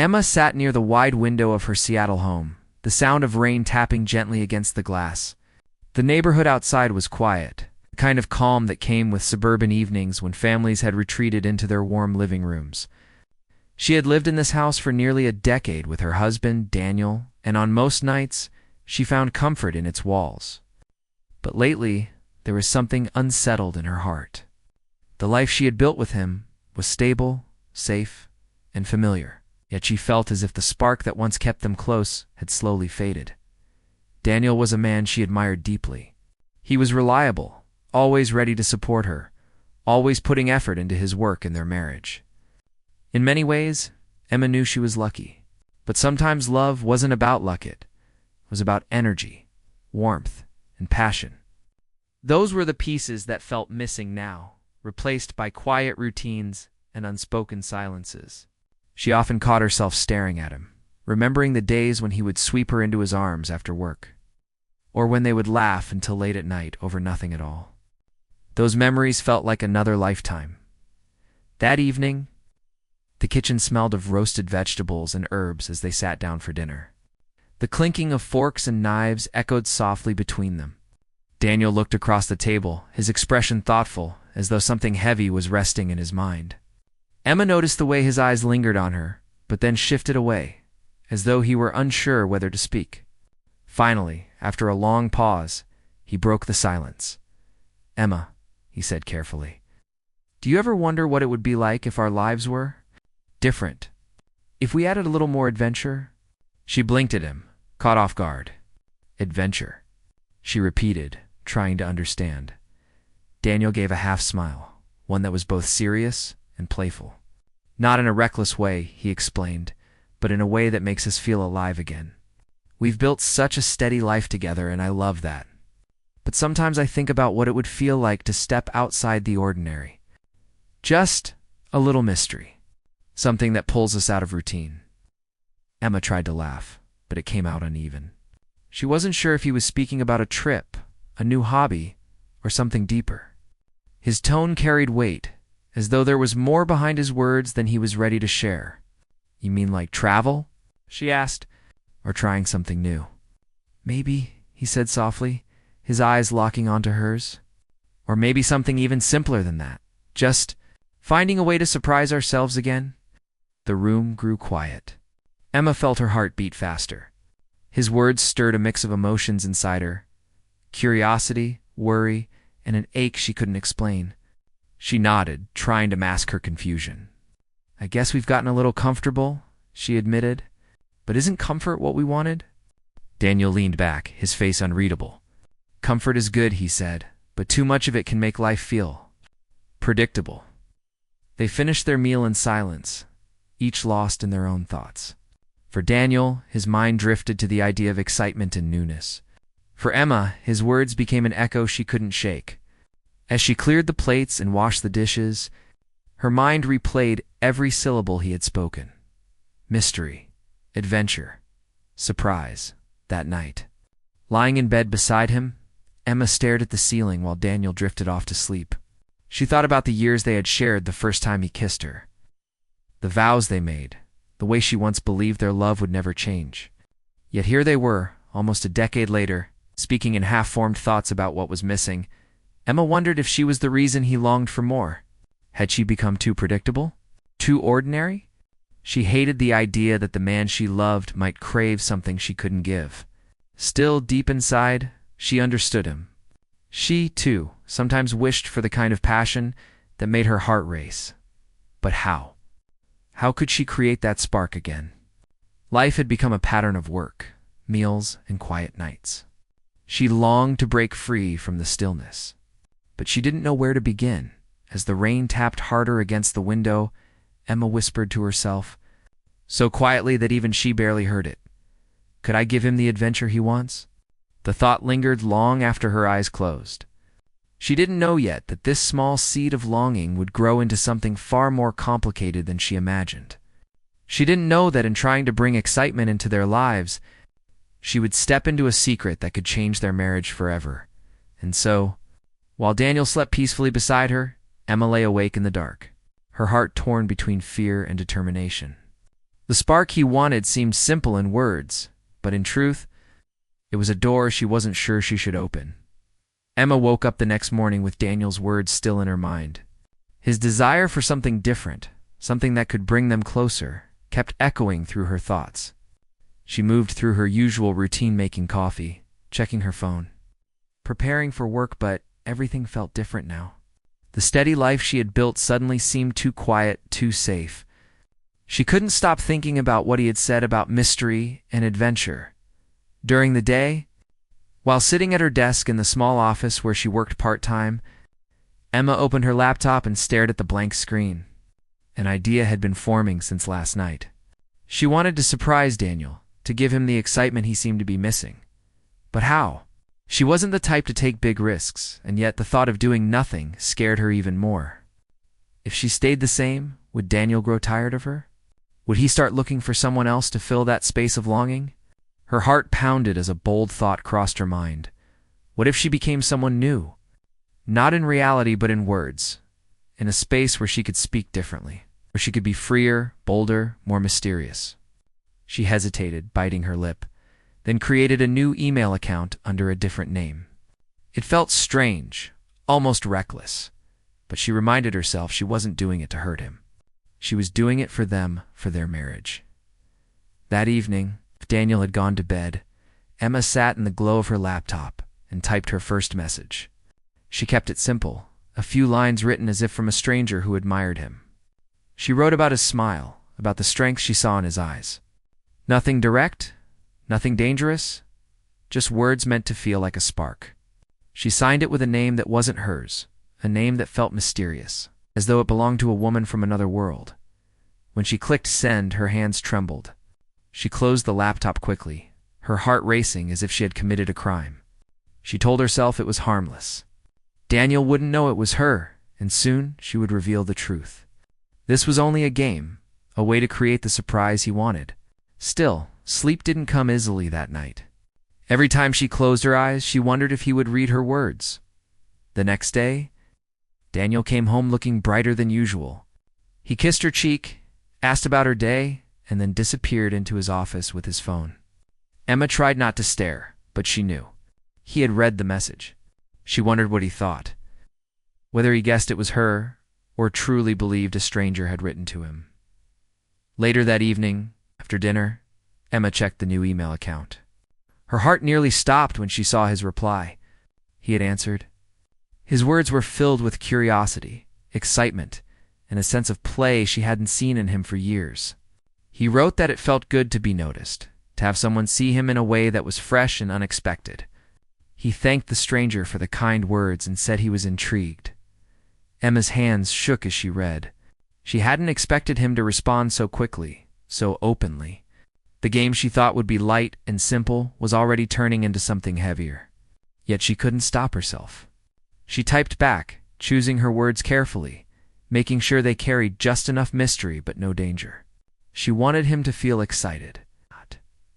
Emma sat near the wide window of her Seattle home, the sound of rain tapping gently against the glass. The neighborhood outside was quiet, the kind of calm that came with suburban evenings when families had retreated into their warm living rooms. She had lived in this house for nearly a decade with her husband, Daniel, and on most nights, she found comfort in its walls. But lately, there was something unsettled in her heart. The life she had built with him was stable, safe, and familiar, yet she felt as if the spark that once kept them close had slowly faded. Daniel was a man she admired deeply. He was reliable, always ready to support her, always putting effort into his work in their marriage. In many ways, Emma knew she was lucky. But sometimes love wasn't about luck, it was about energy, warmth, and passion. Those were the pieces that felt missing now, replaced by quiet routines and unspoken silences. She often caught herself staring at him, remembering the days when he would sweep her into his arms after work, or when they would laugh until late at night over nothing at all. Those memories felt like another lifetime. That evening, the kitchen smelled of roasted vegetables and herbs as they sat down for dinner. The clinking of forks and knives echoed softly between them. Daniel looked across the table, his expression thoughtful, as though something heavy was resting in his mind. Emma noticed the way his eyes lingered on her, but then shifted away, as though he were unsure whether to speak. Finally, after a long pause, he broke the silence. "Emma," he said carefully, "do you ever wonder what it would be like if our lives were different? If we added a little more adventure?" She blinked at him, caught off guard. "Adventure," she repeated, trying to understand. Daniel gave a half-smile, one that was both serious and playful. "Not in a reckless way," he explained, "but in a way that makes us feel alive again. We've built such a steady life together, and I love that. But sometimes I think about what it would feel like to step outside the ordinary. Just a little mystery. Something that pulls us out of routine." Emma tried to laugh, but it came out uneven. She wasn't sure if he was speaking about a trip, a new hobby, or something deeper. His tone carried weight, as though there was more behind his words than he was ready to share. "You mean like travel?" she asked, "or trying something new?" "Maybe," he said softly, his eyes locking onto hers. "Or maybe something even simpler than that. Just finding a way to surprise ourselves again." The room grew quiet. Emma felt her heart beat faster. His words stirred a mix of emotions inside her: curiosity, worry, and an ache she couldn't explain. She nodded, trying to mask her confusion. "I guess we've gotten a little comfortable," she admitted. "But isn't comfort what we wanted?" Daniel leaned back, his face unreadable. "Comfort is good," he said, "but too much of it can make life feel predictable." They finished their meal in silence, each lost in their own thoughts. For Daniel, his mind drifted to the idea of excitement and newness. For Emma, his words became an echo she couldn't shake. As she cleared the plates and washed the dishes, her mind replayed every syllable he had spoken. Mystery, adventure, surprise, that night. Lying in bed beside him, Emma stared at the ceiling while Daniel drifted off to sleep. She thought about the years they had shared the first time he kissed her, the vows they made, the way she once believed their love would never change. Yet here they were, almost a decade later, speaking in half-formed thoughts about what was missing. Emma wondered if she was the reason he longed for more. Had she become too predictable? Too ordinary? She hated the idea that the man she loved might crave something she couldn't give. Still, deep inside, she understood him. She, too, sometimes wished for the kind of passion that made her heart race. But how? How could she create that spark again? Life had become a pattern of work, meals, and quiet nights. She longed to break free from the stillness. But she didn't know where to begin. As the rain tapped harder against the window, Emma whispered to herself, so quietly that even she barely heard it, "Could I give him the adventure he wants?" The thought lingered long after her eyes closed. She didn't know yet that this small seed of longing would grow into something far more complicated than she imagined. She didn't know that in trying to bring excitement into their lives, she would step into a secret that could change their marriage forever. And so, while Daniel slept peacefully beside her, Emma lay awake in the dark, her heart torn between fear and determination. The spark he wanted seemed simple in words, but in truth, it was a door she wasn't sure she should open. Emma woke up the next morning with Daniel's words still in her mind. His desire for something different, something that could bring them closer, kept echoing through her thoughts. She moved through her usual routine, making coffee, checking her phone, preparing for work, but everything felt different now. The steady life she had built suddenly seemed too quiet, too safe. She couldn't stop thinking about what he had said about mystery and adventure. During the day, while sitting at her desk in the small office where she worked part-time, Emma opened her laptop and stared at the blank screen. An idea had been forming since last night. She wanted to surprise Daniel, to give him the excitement he seemed to be missing. But how? She wasn't the type to take big risks, and yet the thought of doing nothing scared her even more. If she stayed the same, would Daniel grow tired of her? Would he start looking for someone else to fill that space of longing? Her heart pounded as a bold thought crossed her mind. What if she became someone new? Not in reality, but in words. In a space where she could speak differently, where she could be freer, bolder, more mysterious. She hesitated, biting her lip, then created a new email account under a different name. It felt strange, almost reckless, but she reminded herself she wasn't doing it to hurt him. She was doing it for them, for their marriage. That evening, Daniel had gone to bed. Emma sat in the glow of her laptop and typed her first message. She kept it simple, a few lines written as if from a stranger who admired him. She wrote about his smile, about the strength she saw in his eyes. Nothing direct, nothing dangerous, just words meant to feel like a spark. She signed it with a name that wasn't hers, a name that felt mysterious, as though it belonged to a woman from another world. When she clicked send, her hands trembled. She closed the laptop quickly, her heart racing as if she had committed a crime. She told herself it was harmless. Daniel wouldn't know it was her, and soon she would reveal the truth. This was only a game, a way to create the surprise he wanted. Still, sleep didn't come easily that night. Every time she closed her eyes, she wondered if he would read her words. The next day, Daniel came home looking brighter than usual. He kissed her cheek, asked about her day, and then disappeared into his office with his phone. Emma tried not to stare, but she knew. He had read the message. She wondered what he thought, whether he guessed it was her or truly believed a stranger had written to him. Later that evening, after dinner, Emma checked the new email account. Her heart nearly stopped when she saw his reply. He had answered. His words were filled with curiosity, excitement, and a sense of play she hadn't seen in him for years. He wrote that it felt good to be noticed, to have someone see him in a way that was fresh and unexpected. He thanked the stranger for the kind words and said he was intrigued. Emma's hands shook as she read. She hadn't expected him to respond so quickly, so openly. The game she thought would be light and simple was already turning into something heavier. Yet she couldn't stop herself. She typed back, choosing her words carefully, making sure they carried just enough mystery but no danger. She wanted him to feel excited,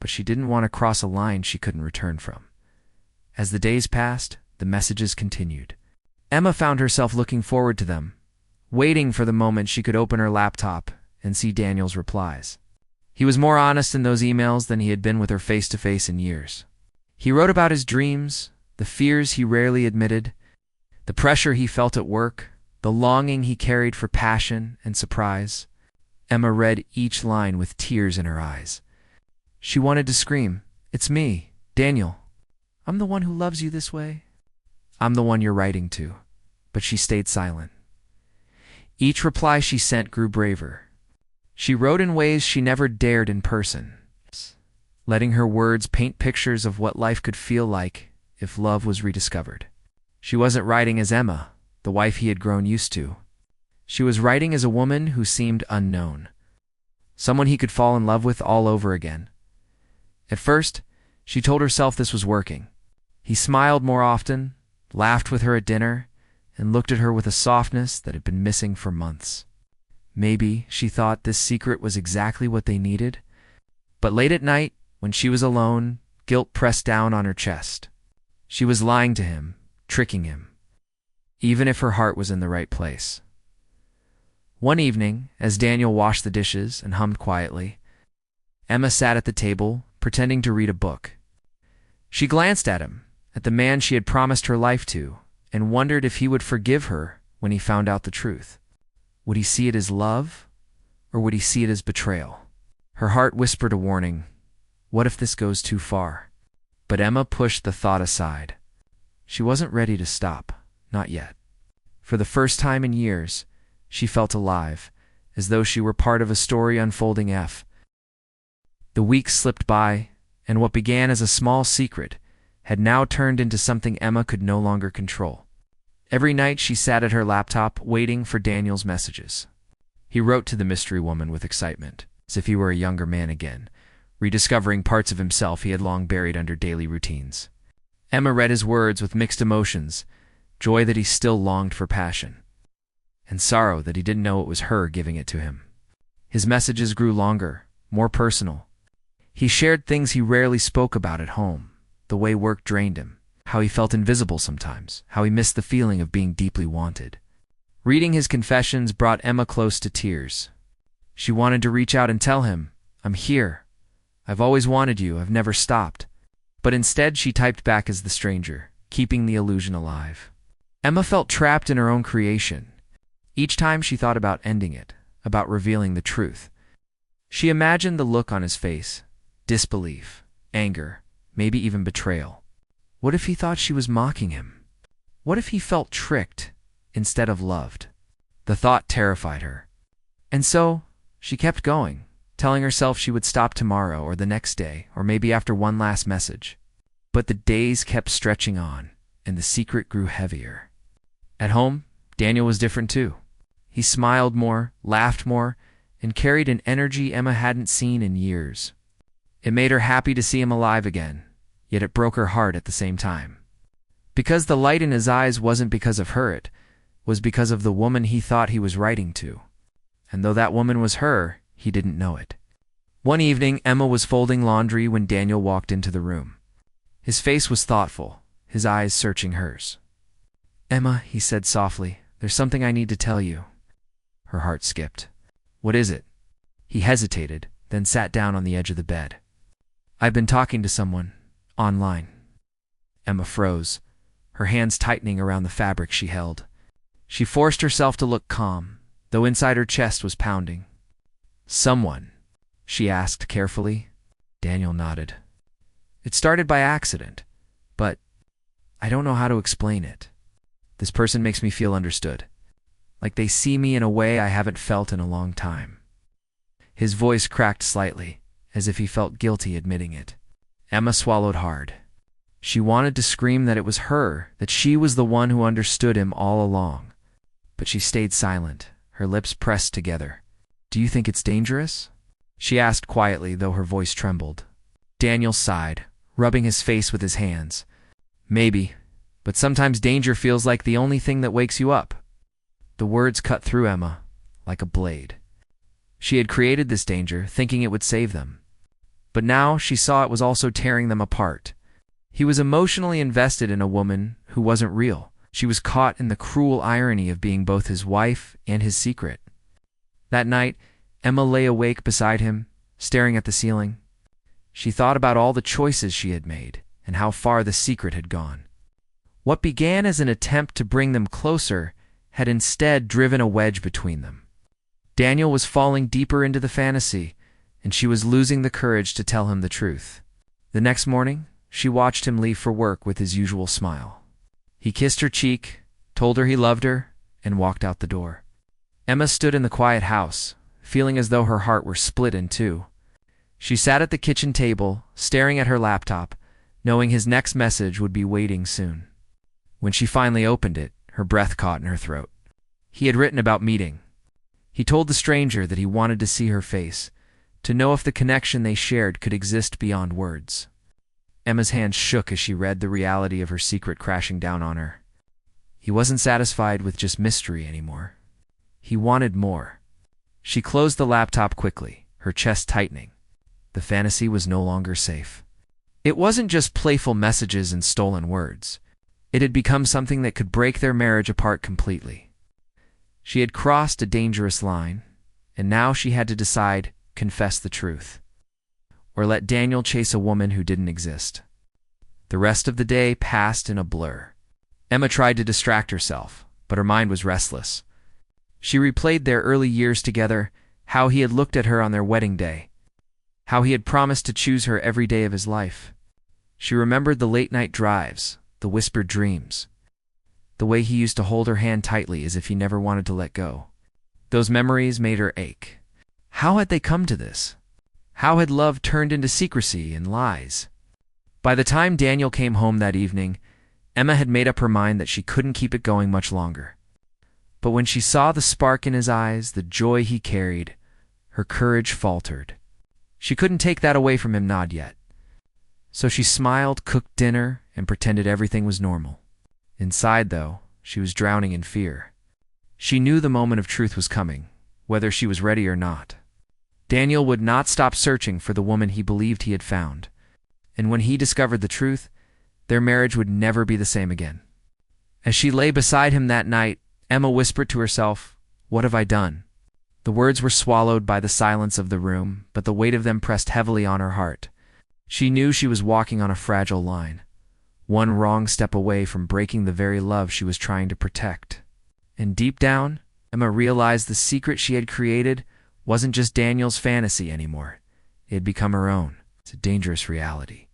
but she didn't want to cross a line she couldn't return from. As the days passed, the messages continued. Emma found herself looking forward to them, waiting for the moment she could open her laptop and see Daniel's replies. He was more honest in those emails than he had been with her face-to-face in years. He wrote about his dreams, the fears he rarely admitted, the pressure he felt at work, the longing he carried for passion and surprise. Emma read each line with tears in her eyes. She wanted to scream, "It's me, Daniel. I'm the one who loves you this way. I'm the one you're writing to." But she stayed silent. Each reply she sent grew braver. She wrote in ways she never dared in person, letting her words paint pictures of what life could feel like if love was rediscovered. She wasn't writing as Emma, the wife he had grown used to. She was writing as a woman who seemed unknown, someone he could fall in love with all over again. At first, she told herself this was working. He smiled more often, laughed with her at dinner, and looked at her with a softness that had been missing for months. Maybe, she thought, this secret was exactly what they needed. But late at night, when she was alone, guilt pressed down on her chest. She was lying to him, tricking him, even if her heart was in the right place. One evening, as Daniel washed the dishes and hummed quietly, Emma sat at the table, pretending to read a book. She glanced at him, at the man she had promised her life to, and wondered if he would forgive her when he found out the truth. Would he see it as love, or would he see it as betrayal? Her heart whispered a warning. What if this goes too far? But Emma pushed the thought aside. She wasn't ready to stop, not yet. For the first time in years, she felt alive, as though she were part of a story unfolding. The weeks slipped by, and what began as a small secret had now turned into something Emma could no longer control. Every night she sat at her laptop, waiting for Daniel's messages. He wrote to the mystery woman with excitement, as if he were a younger man again, rediscovering parts of himself he had long buried under daily routines. Emma read his words with mixed emotions, joy that he still longed for passion, and sorrow that he didn't know it was her giving it to him. His messages grew longer, more personal. He shared things he rarely spoke about at home, the way work drained him, how he felt invisible sometimes, how he missed the feeling of being deeply wanted. Reading his confessions brought Emma close to tears. She wanted to reach out and tell him, "I'm here. I've always wanted you. I've never stopped." But instead she typed back as the stranger, keeping the illusion alive. Emma felt trapped in her own creation. Each time she thought about ending it, about revealing the truth, she imagined the look on his face, disbelief, anger, maybe even betrayal. What if he thought she was mocking him? What if he felt tricked instead of loved? The thought terrified her. And so, she kept going, telling herself she would stop tomorrow or the next day, or maybe after one last message. But the days kept stretching on, and the secret grew heavier. At home, Daniel was different too. He smiled more, laughed more, and carried an energy Emma hadn't seen in years. It made her happy to see him alive again, yet it broke her heart at the same time. Because the light in his eyes wasn't because of her, it was because of the woman he thought he was writing to. And though that woman was her, he didn't know it. One evening, Emma was folding laundry when Daniel walked into the room. His face was thoughtful, his eyes searching hers. "Emma," he said softly, "there's something I need to tell you." Her heart skipped. "What is it?" He hesitated, then sat down on the edge of the bed. "I've been talking to someone, online." Emma froze, her hands tightening around the fabric she held. She forced herself to look calm, though inside her chest was pounding. "Someone?" she asked carefully. Daniel nodded. "It started by accident, but I don't know how to explain it. This person makes me feel understood, like they see me in a way I haven't felt in a long time." His voice cracked slightly, as if he felt guilty admitting it. Emma swallowed hard. She wanted to scream that it was her, that she was the one who understood him all along. But she stayed silent, her lips pressed together. "Do you think it's dangerous?" she asked quietly, though her voice trembled. Daniel sighed, rubbing his face with his hands. "Maybe, but sometimes danger feels like the only thing that wakes you up." The words cut through Emma, like a blade. She had created this danger, thinking it would save them. But now she saw it was also tearing them apart. He was emotionally invested in a woman who wasn't real. She was caught in the cruel irony of being both his wife and his secret. That night, Emma lay awake beside him, staring at the ceiling. She thought about all the choices she had made and how far the secret had gone. What began as an attempt to bring them closer had instead driven a wedge between them. Daniel was falling deeper into the fantasy, and she was losing the courage to tell him the truth. The next morning, she watched him leave for work with his usual smile. He kissed her cheek, told her he loved her, and walked out the door. Emma stood in the quiet house, feeling as though her heart were split in two. She sat at the kitchen table, staring at her laptop, knowing his next message would be waiting soon. When she finally opened it, her breath caught in her throat. He had written about meeting. He told the stranger that he wanted to see her face, to know if the connection they shared could exist beyond words. Emma's hands shook as she read the reality of her secret crashing down on her. He wasn't satisfied with just mystery anymore. He wanted more. She closed the laptop quickly, her chest tightening. The fantasy was no longer safe. It wasn't just playful messages and stolen words. It had become something that could break their marriage apart completely. She had crossed a dangerous line, and now she had to decide, confess the truth. or let Daniel chase a woman who didn't exist. The rest of the day passed in a blur. Emma tried to distract herself, but her mind was restless. She replayed their early years together, how he had looked at her on their wedding day, how he had promised to choose her every day of his life. She remembered the late-night drives, the whispered dreams, the way he used to hold her hand tightly as if he never wanted to let go. Those memories made her ache. How had they come to this? How had love turned into secrecy and lies? By the time Daniel came home that evening, Emma had made up her mind that she couldn't keep it going much longer. But when she saw the spark in his eyes, the joy he carried, her courage faltered. She couldn't take that away from him not yet. So she smiled, cooked dinner, and pretended everything was normal. Inside, though, she was drowning in fear. She knew the moment of truth was coming, whether she was ready or not. Daniel would not stop searching for the woman he believed he had found. And when he discovered the truth, their marriage would never be the same again. As she lay beside him that night, Emma whispered to herself, "What have I done?" The words were swallowed by the silence of the room, but the weight of them pressed heavily on her heart. She knew she was walking on a fragile line, one wrong step away from breaking the very love she was trying to protect. And deep down, Emma realized the secret she had created wasn't just Daniel's fantasy anymore. It had become her own. It's a dangerous reality.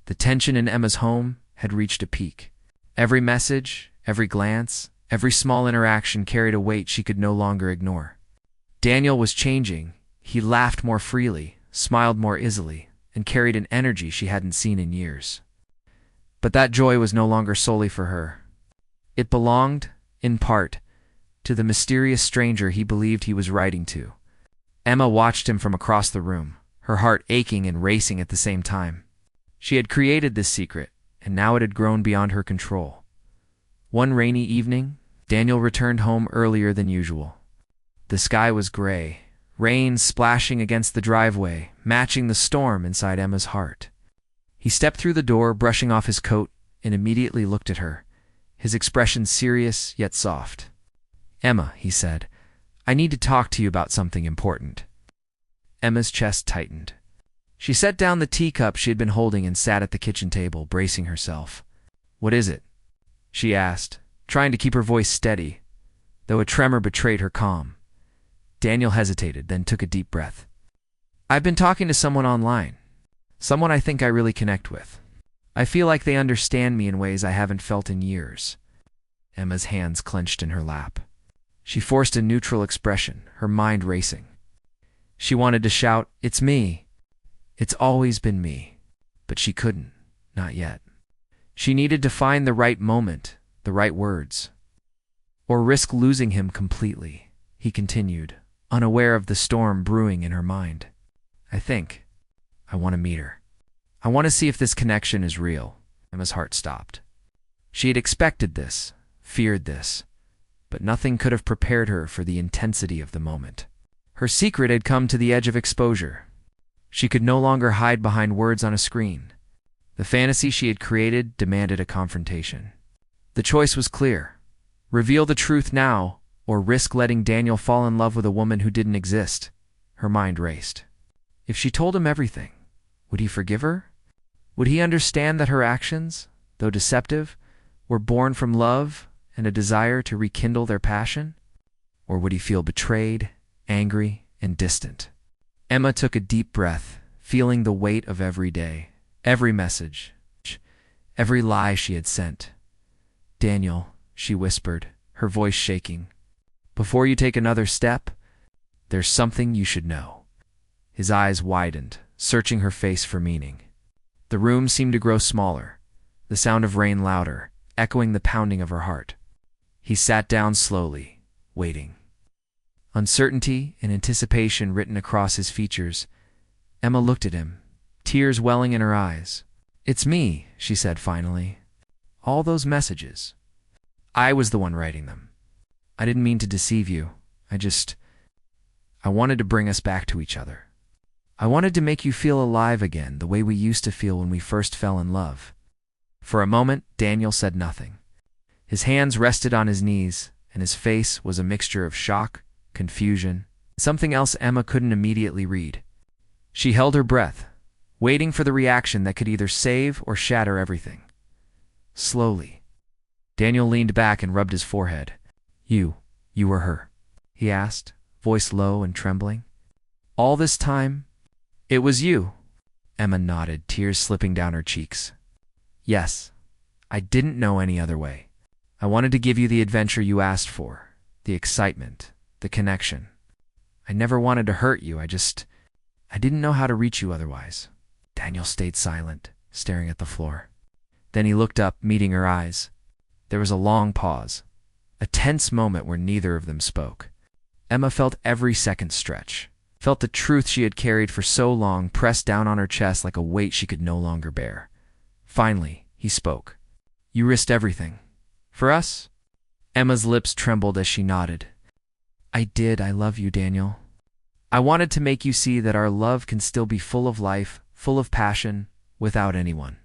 The tension in Emma's home had reached a peak. Every message, every glance, every small interaction carried a weight she could no longer ignore. Daniel was changing. He laughed more freely, smiled more easily, and carried an energy she hadn't seen in years. But that joy was no longer solely for her. It belonged, in part, to the mysterious stranger he believed he was writing to. Emma watched him from across the room, her heart aching and racing at the same time. She had created this secret, and now it had grown beyond her control. One rainy evening, Daniel returned home earlier than usual. The sky was gray, rain splashing against the driveway, matching the storm inside Emma's heart. He stepped through the door, brushing off his coat, and immediately looked at her, his expression serious yet soft. "Emma," he said, "I need to talk to you about something important." Emma's chest tightened. She set down the teacup she had been holding and sat at the kitchen table, bracing herself. "What is it?" she asked, trying to keep her voice steady, though a tremor betrayed her calm. Daniel hesitated, then took a deep breath. "I've been talking to someone online, someone I think I really connect with. I feel like they understand me in ways I haven't felt in years." Emma's hands clenched in her lap. She forced a neutral expression, her mind racing. She wanted to shout, "It's me. It's always been me." But she couldn't, not yet. She needed to find the right moment, the right words. Or risk losing him completely, he continued, unaware of the storm brewing in her mind. I want to meet her. I want to see if this connection is real." Emma's heart stopped. She had expected this, feared this, but nothing could have prepared her for the intensity of the moment. Her secret had come to the edge of exposure. She could no longer hide behind words on a screen. The fantasy she had created demanded a confrontation. The choice was clear. Reveal the truth now, or risk letting Daniel fall in love with a woman who didn't exist. Her mind raced. If she told him everything, would he forgive her? Would he understand that her actions, though deceptive, were born from love and a desire to rekindle their passion? Or would he feel betrayed, angry, and distant? Emma took a deep breath, feeling the weight of every day, every message, every lie she had sent. "Daniel," she whispered, her voice shaking, "before you take another step, there's something you should know." His eyes widened, searching her face for meaning. The room seemed to grow smaller, the sound of rain louder, echoing the pounding of her heart. He sat down slowly, waiting. Uncertainty and anticipation written across his features. Emma looked at him, tears welling in her eyes. "It's me," she said finally. "All those messages. I was the one writing them. I didn't mean to deceive you. I wanted to bring us back to each other. I wanted to make you feel alive again, the way we used to feel when we first fell in love." For a moment, Daniel said nothing. His hands rested on his knees, and his face was a mixture of shock, confusion, something else Emma couldn't immediately read. She held her breath, waiting for the reaction that could either save or shatter everything. Slowly, Daniel leaned back and rubbed his forehead. You were her?" he asked, voice low and trembling. "All this time? It was you?" Emma nodded, tears slipping down her cheeks. "Yes. I didn't know any other way. I wanted to give you the adventure you asked for, the excitement, the connection. I never wanted to hurt you, I didn't know how to reach you otherwise." Daniel stayed silent, staring at the floor. Then he looked up, meeting her eyes. There was a long pause, a tense moment where neither of them spoke. Emma felt every second stretch, felt the truth she had carried for so long pressed down on her chest like a weight she could no longer bear. Finally, he spoke. "You risked everything. For us?" Emma's lips trembled as she nodded. "I did. I love you, Daniel. I wanted to make you see that our love can still be full of life, full of passion, without anyone."